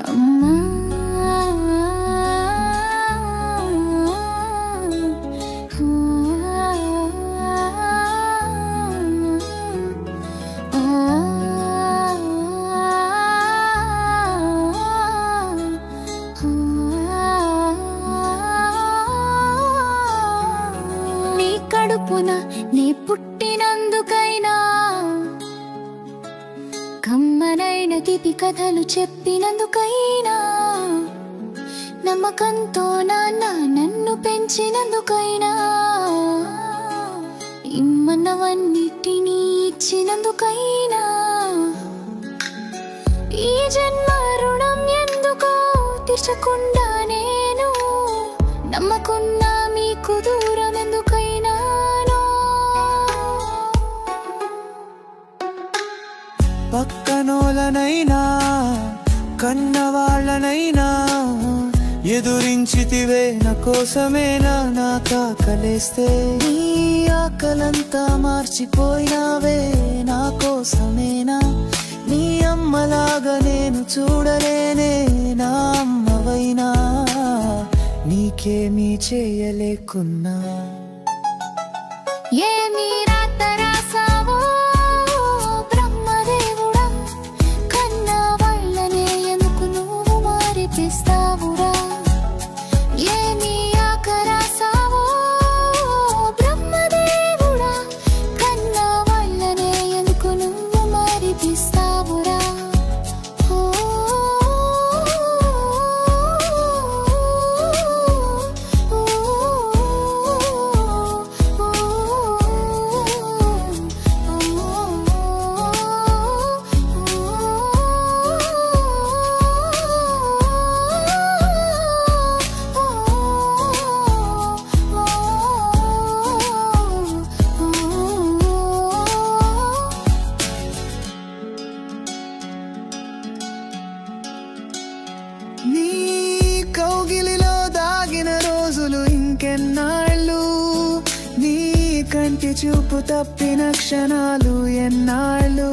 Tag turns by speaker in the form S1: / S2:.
S1: అమ్మా నీ కడుపున నీ పుట్టినందుకైనా కమ్మనైన తీపి కథలు చెప్పినందుకైనా నమ్మకంతో నాన్న నన్ను పెంచినందుకైనా ఇమ్మన్నవన్నిటినీ ఇచ్చినందుకైనా ఈ జన్మ రుణం ఎందుకో తీర్చకుండా నేను నమ్మకున్నా మీకు దూరం ఎందుకైనా
S2: పక్కనోళ్ళనైనా కన్నవాళ్ళనైనా ఎదురించితివే నా కోసమేనా నా కాకలేస్తే నీ ఆకలంతా మార్చిపోయినావే నా కోసమేనా నీ అమ్మలాగా నేను చూడలేనే నా అమ్మవైనా నీకేమీ చేయలేకున్నా
S1: ఏమీ రాత రాసావో బ్రహ్మదేవుడా కన్న వాళ్ళనే ఎందుకు నువ్వు మారిపిస్తావురా ఏమీ ఆకరాసావో బ్రహ్మదేవుడా కన్న వాళ్ళనే ఎందుకు నువ్వు మారిపిస్తావురా
S2: నీ కౌగిలిలో దాగిన రోజులు ఇంకెన్నాళ్ళు నీ కంటి చూపు తప్పిన క్షణాలు ఎన్నాళ్ళు